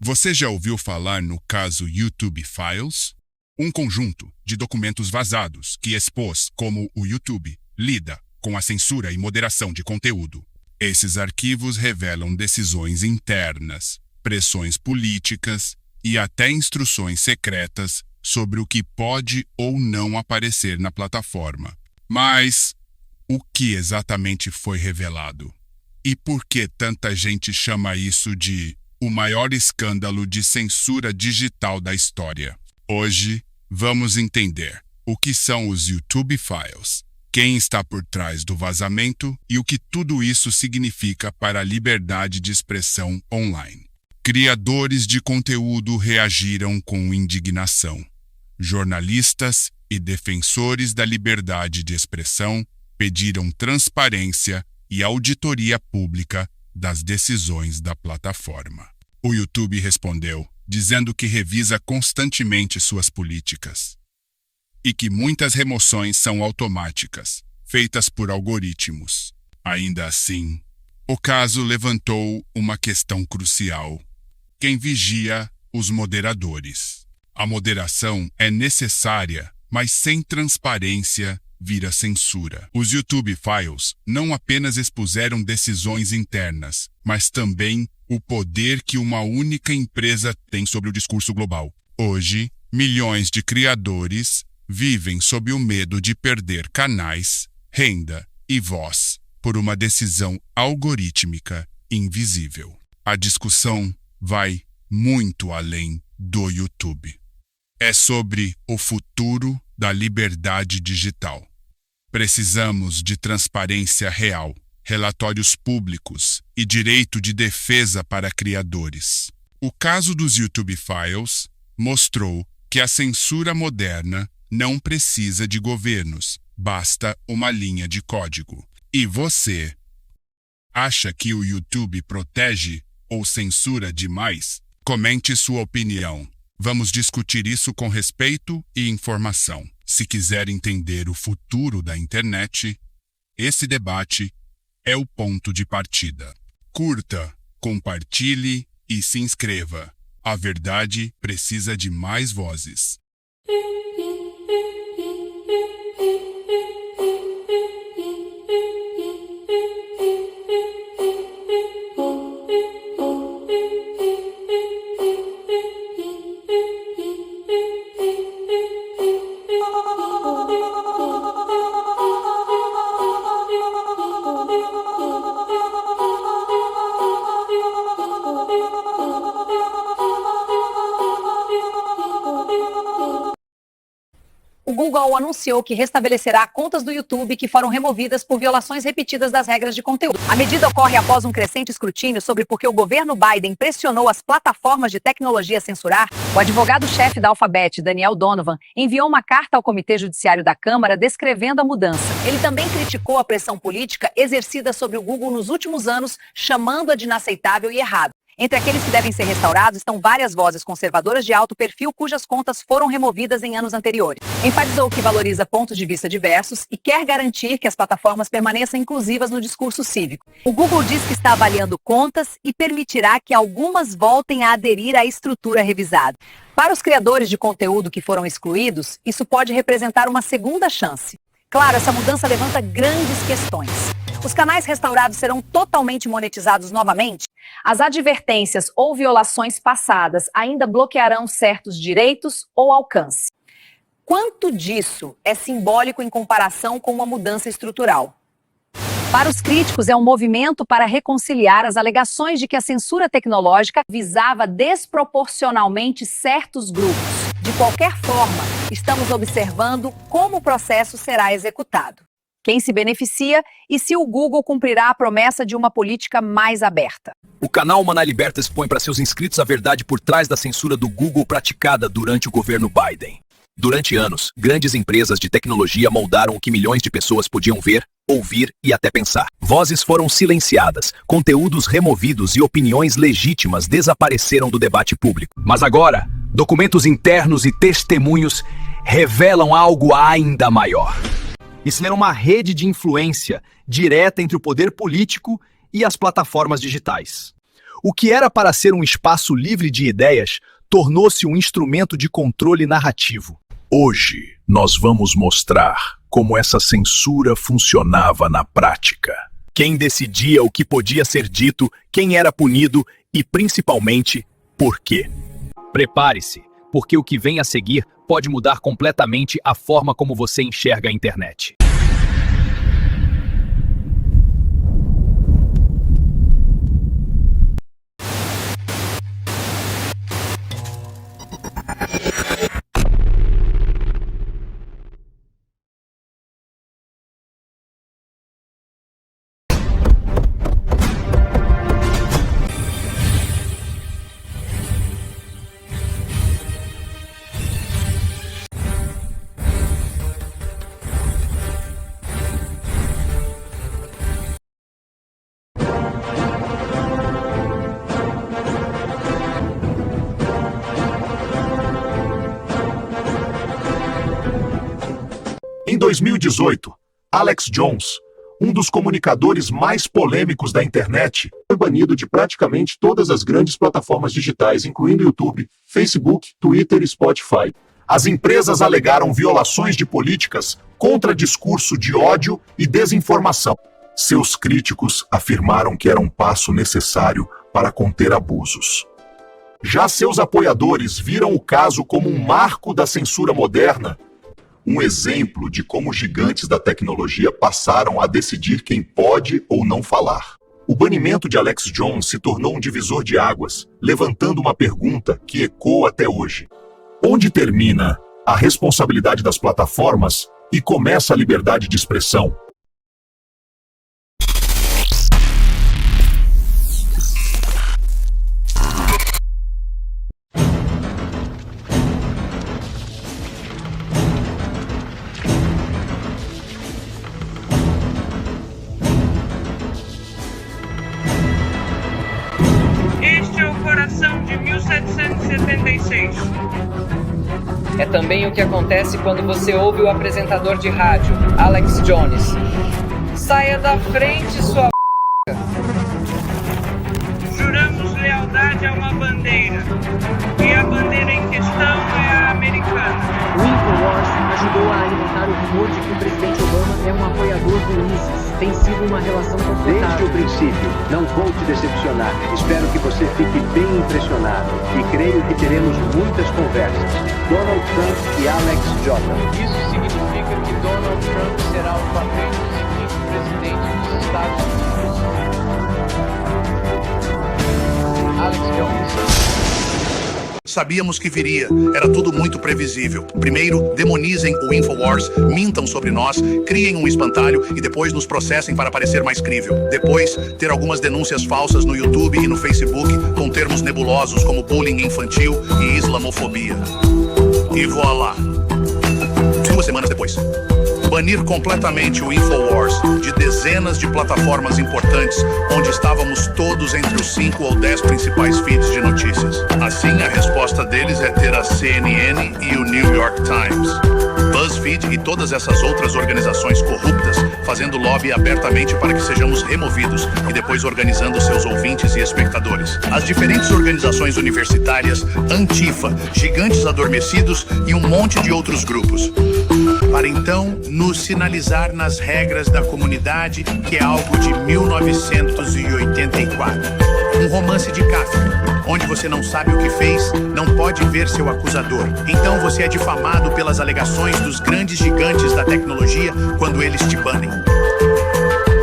Você já ouviu falar no caso YouTube Files? Um conjunto de documentos vazados que expôs como o YouTube lida com a censura e moderação de conteúdo. Esses arquivos revelam decisões internas, pressões políticas e até instruções secretas sobre o que pode ou não aparecer na plataforma. Mas o que exatamente foi revelado? E por que tanta gente chama isso de o maior escândalo de censura digital da história? Hoje, vamos entender o que são os YouTube Files, quem está por trás do vazamento e o que tudo isso significa para a liberdade de expressão online. Criadores de conteúdo reagiram com indignação. Jornalistas e defensores da liberdade de expressão pediram transparência e auditoria pública das decisões da plataforma. O YouTube respondeu, dizendo que revisa constantemente suas políticas e que muitas remoções são automáticas, feitas por algoritmos. Ainda assim, o caso levantou uma questão crucial: quem vigia os moderadores? A moderação é necessária, mas sem transparência vira censura. Os YouTube Files não apenas expuseram decisões internas, mas também o poder que uma única empresa tem sobre o discurso global. Hoje, milhões de criadores vivem sob o medo de perder canais, renda e voz por uma decisão algorítmica invisível. A discussão vai muito além do YouTube. É sobre o futuro da liberdade digital. Precisamos de transparência real, relatórios públicos e direito de defesa para criadores. O caso dos YouTube Files mostrou que a censura moderna não precisa de governos, basta uma linha de código. E você? Acha que o YouTube protege ou censura demais? Comente sua opinião. Vamos discutir isso com respeito e informação. Se quiser entender o futuro da internet, esse debate é o ponto de partida. Curta, compartilhe e se inscreva. A verdade precisa de mais vozes. O Google anunciou que restabelecerá contas do YouTube que foram removidas por violações repetidas das regras de conteúdo. A medida ocorre após um crescente escrutínio sobre por que o governo Biden pressionou as plataformas de tecnologia a censurar. O advogado-chefe da Alphabet, Daniel Donovan, enviou uma carta ao Comitê Judiciário da Câmara descrevendo a mudança. Ele também criticou a pressão política exercida sobre o Google nos últimos anos, chamando-a de inaceitável e errado. Entre aqueles que devem ser restaurados estão várias vozes conservadoras de alto perfil cujas contas foram removidas em anos anteriores. Enfatizou que valoriza pontos de vista diversos e quer garantir que as plataformas permaneçam inclusivas no discurso cívico. O Google diz que está avaliando contas e permitirá que algumas voltem a aderir à estrutura revisada. Para os criadores de conteúdo que foram excluídos, isso pode representar uma segunda chance. Claro, essa mudança levanta grandes questões. Os canais restaurados serão totalmente monetizados novamente? As advertências ou violações passadas ainda bloquearão certos direitos ou alcance? Quanto disso é simbólico em comparação com uma mudança estrutural? Para os críticos, é um movimento para reconciliar as alegações de que a censura tecnológica visava desproporcionalmente certos grupos. De qualquer forma, estamos observando como o processo será executado, quem se beneficia e se o Google cumprirá a promessa de uma política mais aberta. O canal Maná Liberta expõe para seus inscritos a verdade por trás da censura do Google praticada durante o governo Biden. Durante anos, grandes empresas de tecnologia moldaram o que milhões de pessoas podiam ver, ouvir e até pensar. Vozes foram silenciadas, conteúdos removidos e opiniões legítimas desapareceram do debate público. Mas agora, documentos internos e testemunhos revelam algo ainda maior. Isso era uma rede de influência direta entre o poder político e as plataformas digitais. O que era para ser um espaço livre de ideias tornou-se um instrumento de controle narrativo. Hoje, nós vamos mostrar como essa censura funcionava na prática. Quem decidia o que podia ser dito, quem era punido e, principalmente, por quê. Prepare-se, porque o que vem a seguir pode mudar completamente a forma como você enxerga a internet. Em 2018, Alex Jones, um dos comunicadores mais polêmicos da internet, foi banido de praticamente todas as grandes plataformas digitais, incluindo YouTube, Facebook, Twitter e Spotify. As empresas alegaram violações de políticas contra discurso de ódio e desinformação. Seus críticos afirmaram que era um passo necessário para conter abusos. Já seus apoiadores viram o caso como um marco da censura moderna, um exemplo de como gigantes da tecnologia passaram a decidir quem pode ou não falar. O banimento de Alex Jones se tornou um divisor de águas, levantando uma pergunta que ecoa até hoje. Onde termina a responsabilidade das plataformas e começa a liberdade de expressão? Este é o coração de 1776. É também o que acontece quando você ouve o apresentador de rádio, Alex Jones. Saia da frente, sua Juramos lealdade a uma bandeira. E a bandeira em questão é a americana. O InfoWars ajudou a alimentar o rumor de que o presidente Obama é um apoiador do ISIS. Tem sido uma relação confortável. Desde o princípio, não vou te decepcionar. Espero que você fique bem impressionado. E creio que teremos muitas conversas. Donald Trump e Alex Jones. Isso significa que Donald Trump será o 405º presidente dos Estados Unidos. Alex Jones. Sabíamos que viria, era tudo muito previsível. Primeiro, demonizem o InfoWars, mintam sobre nós, criem um espantalho e depois nos processem para parecer mais crível. Depois, ter algumas denúncias falsas no YouTube e no Facebook com termos nebulosos como bullying infantil e islamofobia. E voilá. 2 semanas depois, banir completamente o InfoWars de dezenas de plataformas importantes, onde estávamos todos entre os 5 ou 10 principais feeds de notícias. Assim, a resposta deles é ter a CNN e o New York Times, BuzzFeed e todas essas outras organizações corruptas fazendo lobby abertamente para que sejamos removidos e depois organizando seus ouvintes e espectadores. As diferentes organizações universitárias, Antifa, Gigantes Adormecidos e um monte de outros grupos. Para então nos sinalizar nas regras da comunidade, que é algo de 1984. Um romance de Kafka, onde você não sabe o que fez, não pode ver seu acusador. Então você é difamado pelas alegações dos grandes gigantes da tecnologia quando eles te banem.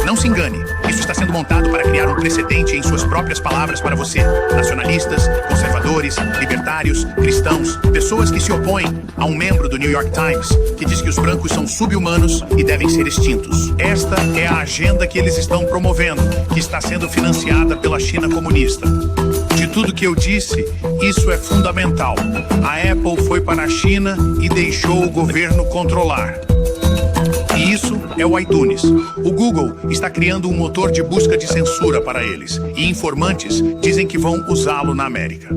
Não se engane, isso está sendo montado para criar um precedente em suas próprias palavras para você. Nacionalistas, conservadores, libertários, cristãos, pessoas que se opõem a um membro do New York Times que diz que os brancos são sub-humanos e devem ser extintos. Esta é a agenda que eles estão promovendo, que está sendo financiada pela China comunista. De tudo que eu disse, isso é fundamental. A Apple foi para a China e deixou o governo controlar. E isso é o iTunes. O Google está criando um motor de busca de censura para eles. E informantes dizem que vão usá-lo na América.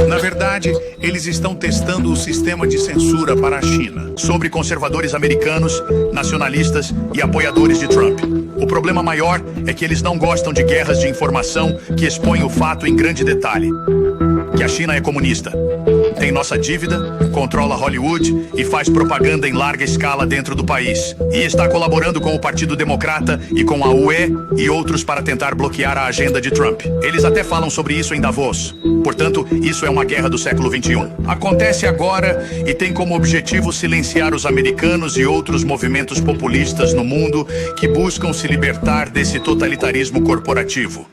Na verdade, eles estão testando o sistema de censura para a China, sobre conservadores americanos, nacionalistas e apoiadores de Trump. O problema maior é que eles não gostam de guerras de informação que expõem o fato em grande detalhe. Que a China é comunista, tem nossa dívida, controla Hollywood e faz propaganda em larga escala dentro do país. E está colaborando com o Partido Democrata e com a UE e outros para tentar bloquear a agenda de Trump. Eles até falam sobre isso em Davos. Portanto, isso é uma guerra do século XXI. Acontece agora e tem como objetivo silenciar os americanos e outros movimentos populistas no mundo que buscam se libertar desse totalitarismo corporativo.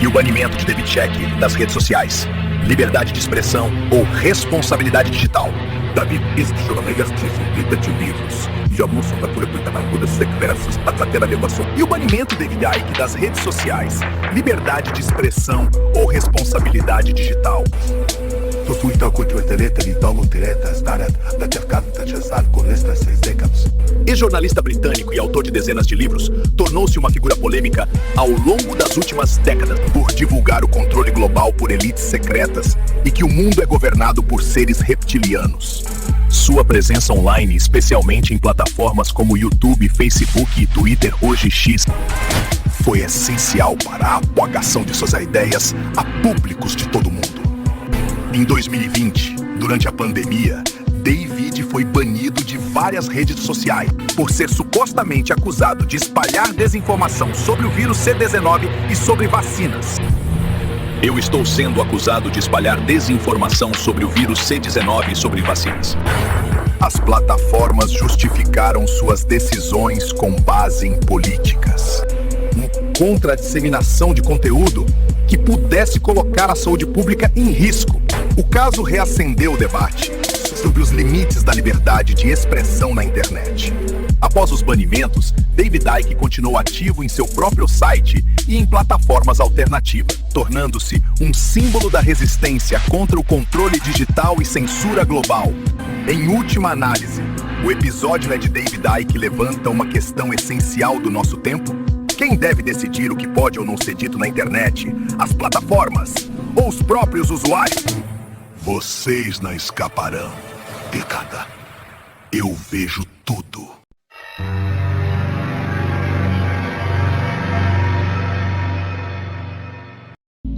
E o banimento de David Check das redes sociais. Liberdade de expressão ou responsabilidade digital. David, esses jornalistas de livros já mostram da pura das secretas até a elevação. E o banimento de David Icke das redes sociais. Liberdade de expressão ou responsabilidade digital. Ex-jornalista britânico e autor de dezenas de livros, tornou-se uma figura polêmica ao longo das últimas décadas por divulgar o controle global por elites secretas e que o mundo é governado por seres reptilianos. Sua presença online, especialmente em plataformas como YouTube, Facebook e Twitter, hoje X, foi essencial para a propagação de suas ideias a públicos de todo o mundo. Em 2020, durante a pandemia, David foi banido de várias redes sociais por ser supostamente acusado de espalhar desinformação sobre o vírus C19 e sobre vacinas. Eu estou sendo acusado de espalhar desinformação sobre o vírus C19 e sobre vacinas. As plataformas justificaram suas decisões com base em políticas. Contra a disseminação de conteúdo que pudesse colocar a saúde pública em risco. O caso reacendeu o debate sobre os limites da liberdade de expressão na internet. Após os banimentos, David Icke continuou ativo em seu próprio site e em plataformas alternativas, tornando-se um símbolo da resistência contra o controle digital e censura global. Em última análise, o episódio de David Icke levanta uma questão essencial do nosso tempo. Quem deve decidir o que pode ou não ser dito na internet? As plataformas ou os próprios usuários? Vocês não escaparão. Década. Eu vejo tudo.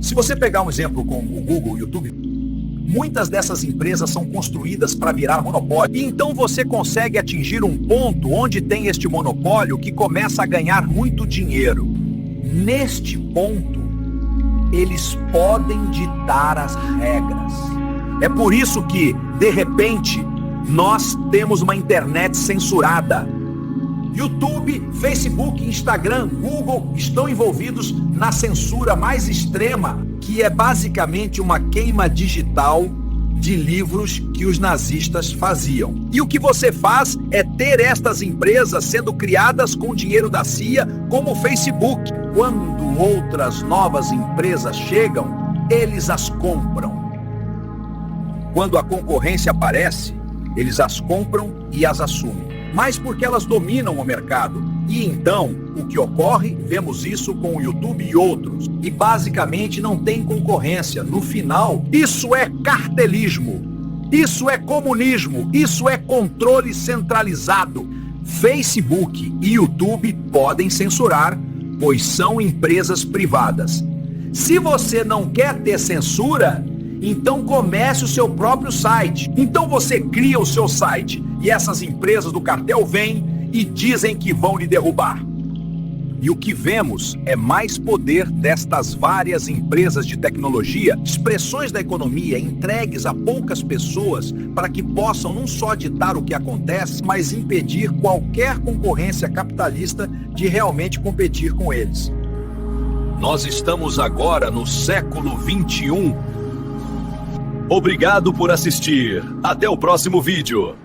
Se você pegar um exemplo com o Google e o YouTube, muitas dessas empresas são construídas para virar monopólio. E então você consegue atingir um ponto onde tem este monopólio que começa a ganhar muito dinheiro. Neste ponto, eles podem ditar as regras. É por isso que, de repente, nós temos uma internet censurada. YouTube, Facebook, Instagram, Google estão envolvidos na censura mais extrema, que é basicamente uma queima digital de livros que os nazistas faziam. E o que você faz é ter estas empresas sendo criadas com dinheiro da CIA, como o Facebook. Quando outras novas empresas chegam, eles as compram. Quando a concorrência aparece, eles as compram e as assumem. Mas porque elas dominam o mercado. E então, o que ocorre, vemos isso com o YouTube e outros. E basicamente não tem concorrência. No final, isso é cartelismo. Isso é comunismo. Isso é controle centralizado. Facebook e YouTube podem censurar, pois são empresas privadas. Se você não quer ter censura, então comece o seu próprio site. Então você cria o seu site e essas empresas do cartel vêm e dizem que vão lhe derrubar. E o que vemos é mais poder destas várias empresas de tecnologia, expressões da economia entregues a poucas pessoas para que possam não só ditar o que acontece, mas impedir qualquer concorrência capitalista de realmente competir com eles. Nós estamos agora no século XXI. Obrigado por assistir. Até o próximo vídeo.